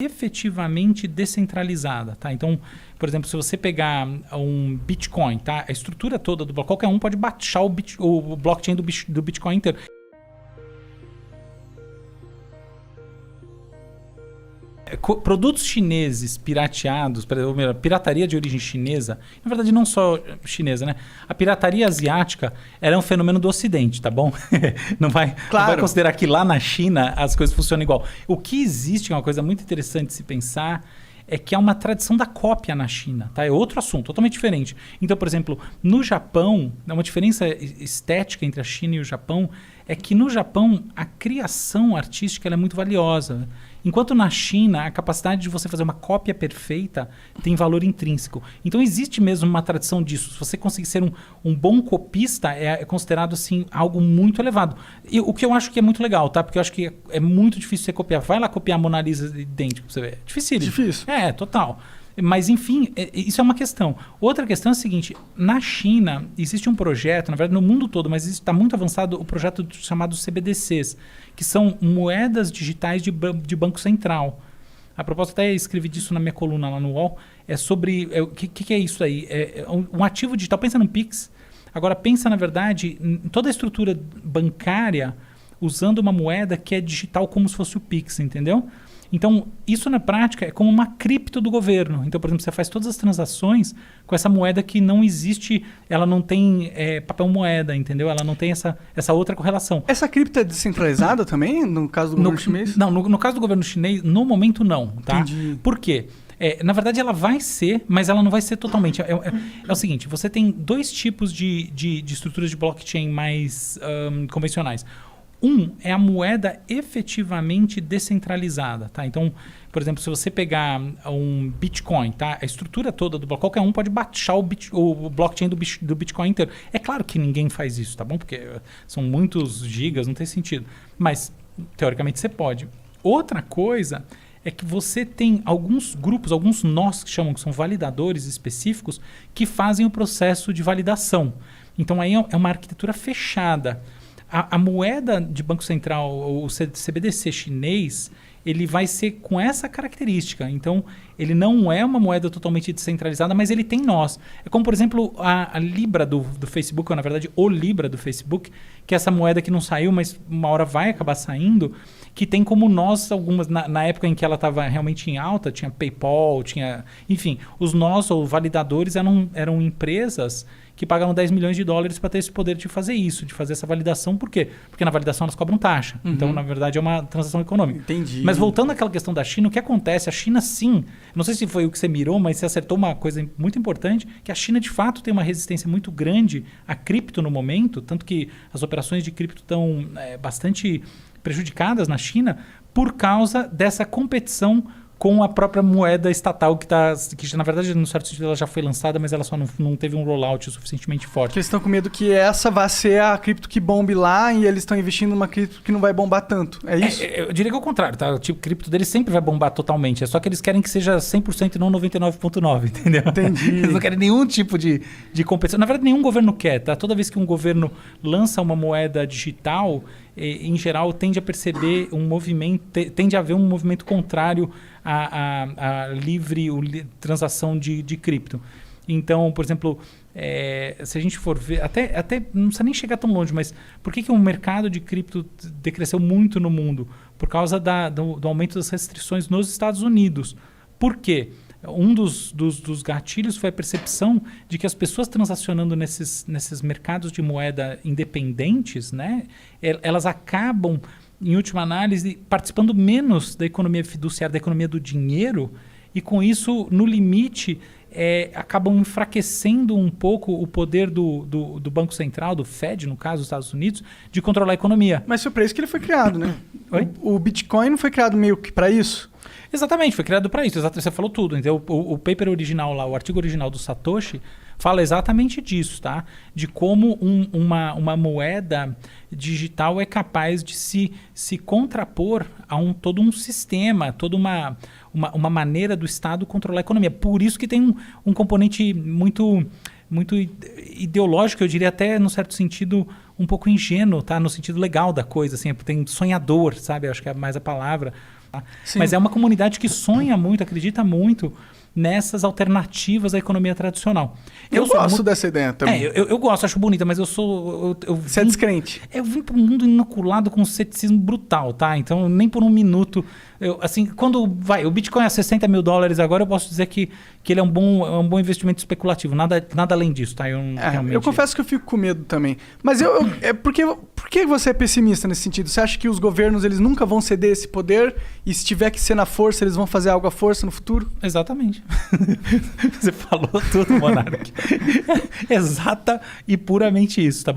efetivamente descentralizada, tá? Então, por exemplo, se você pegar um Bitcoin, tá? A estrutura toda do blockchain, qualquer um pode baixar o blockchain do Bitcoin inteiro. Produtos chineses pirateados, pirataria de origem chinesa, na verdade não só chinesa, né? A pirataria asiática era um fenômeno do Ocidente, tá bom? Não vai considerar que lá na China as coisas funcionam igual. O que existe, é uma coisa muito interessante de se pensar, é que há uma tradição da cópia na China, tá? É outro assunto, totalmente diferente. Então, por exemplo, no Japão, uma diferença estética entre a China e o Japão é que no Japão a criação artística ela é muito valiosa. Enquanto na China, a capacidade de você fazer uma cópia perfeita tem valor intrínseco. Então existe mesmo uma tradição disso. Se você conseguir ser um bom copista, é considerado assim, algo muito elevado. E o que eu acho que é muito legal, tá? Porque eu acho que é muito difícil você copiar. Vai lá copiar a Mona Lisa idêntica pra você ver. Difícil. É, total. Mas, enfim, isso é uma questão. Outra questão é a seguinte, na China existe um projeto, na verdade no mundo todo, mas está muito avançado o projeto chamado CBDCs, que são moedas digitais de Banco Central. A propósito, até escrevi disso na minha coluna lá no UOL, é sobre, o que é isso aí? É um ativo digital, pensa no Pix, agora pensa na verdade em toda a estrutura bancária usando uma moeda que é digital como se fosse o Pix, entendeu? Então, isso na prática é como uma cripto do governo. Então, por exemplo, você faz todas as transações com essa moeda que não existe, ela não tem papel moeda, entendeu? Ela não tem essa outra correlação. Essa cripto é descentralizada também, no caso do governo chinês? Não, no caso do governo chinês, no momento não, tá? Entendi. Por quê? Na verdade, ela vai ser, mas ela não vai ser totalmente. É o seguinte, você tem dois tipos de estruturas de blockchain mais convencionais. Um é a moeda efetivamente descentralizada, tá? Então, por exemplo, se você pegar um Bitcoin, tá? A estrutura toda do blockchain, qualquer um pode baixar o blockchain do Bitcoin inteiro. É claro que ninguém faz isso, tá bom? Porque são muitos gigas, não tem sentido. Mas, teoricamente, você pode. Outra coisa é que você tem alguns grupos, alguns nós que chamam, que são validadores específicos, que fazem o processo de validação. Então, aí é uma arquitetura fechada. A moeda de Banco Central, o CBDC chinês, ele vai ser com essa característica. Então, ele não é uma moeda totalmente descentralizada, mas ele tem nós. É como, por exemplo, a Libra do Facebook, ou na verdade o Libra do Facebook, que é essa moeda que não saiu, mas uma hora vai acabar saindo, que tem como nós algumas, na época em que ela estava realmente em alta, tinha PayPal, tinha... Enfim, os nós ou validadores eram empresas que pagaram 10 milhões de dólares para ter esse poder de fazer isso, de fazer essa validação. Por quê? Porque na validação elas cobram taxa. Uhum. Então, na verdade, é uma transação econômica. Entendi. Mas voltando àquela questão da China, o que acontece? A China, sim, não sei se foi o que você mirou, mas você acertou uma coisa muito importante, que a China, de fato, tem uma resistência muito grande a cripto no momento, tanto que as operações de cripto estão bastante prejudicadas na China por causa dessa competição com a própria moeda estatal que na verdade, no certo sentido, ela já foi lançada, mas ela só não teve um rollout suficientemente forte. Porque eles estão com medo que essa vá ser a cripto que bombe lá e eles estão investindo numa cripto que não vai bombar tanto. É isso? Eu diria que é o contrário, tá? O tipo cripto deles sempre vai bombar totalmente. É só que eles querem que seja 100% e não 99,9%, entendeu? Entendi. Eles não querem nenhum tipo de competição. Na verdade, nenhum governo quer, tá? Toda vez que um governo lança uma moeda digital, em geral, tende a perceber um movimento, tende a haver um movimento contrário à livre transação de cripto. Então, por exemplo, se a gente for ver, até não precisa nem chegar tão longe, mas por que o mercado de cripto decresceu muito no mundo? Por causa do aumento das restrições nos Estados Unidos. Por quê? Um dos gatilhos foi a percepção de que as pessoas transacionando nesses mercados de moeda independentes, né, elas acabam, em última análise, participando menos da economia fiduciária, da economia do dinheiro, e com isso, no limite, acabam enfraquecendo um pouco o poder do Banco Central, do Fed, no caso dos Estados Unidos, de controlar a economia. Mas foi para isso que ele foi criado, né? Oi? O Bitcoin não foi criado meio que para isso? Exatamente, foi criado para isso. Você falou tudo. Então, o paper original lá, o artigo original do Satoshi, fala exatamente disso, tá? De como uma moeda digital é capaz de se contrapor a todo um sistema, toda uma maneira do Estado controlar a economia. Por isso que tem um componente muito ideológico, eu diria até, no certo sentido, um pouco ingênuo, tá? No sentido legal da coisa, assim, tem sonhador, sabe? Eu acho que é mais a palavra. Sim. Mas é uma comunidade que sonha muito, acredita muito nessas alternativas à economia tradicional. Eu sou gosto muito- dessa ideia também. eu gosto, acho bonita, mas eu Você é descrente. eu vim pro mundo inoculado com um ceticismo brutal, tá? Então, nem por um minuto. Quando o Bitcoin é $60.000 agora, eu posso dizer que ele é um bom investimento especulativo. Nada além disso, tá? Eu confesso que eu fico com medo também. Mas por que você é pessimista nesse sentido? Você acha que os governos eles nunca vão ceder esse poder e se tiver que ser na força, eles vão fazer algo à força no futuro? Exatamente. Você falou tudo, Monark. Exata e puramente isso, tá bom?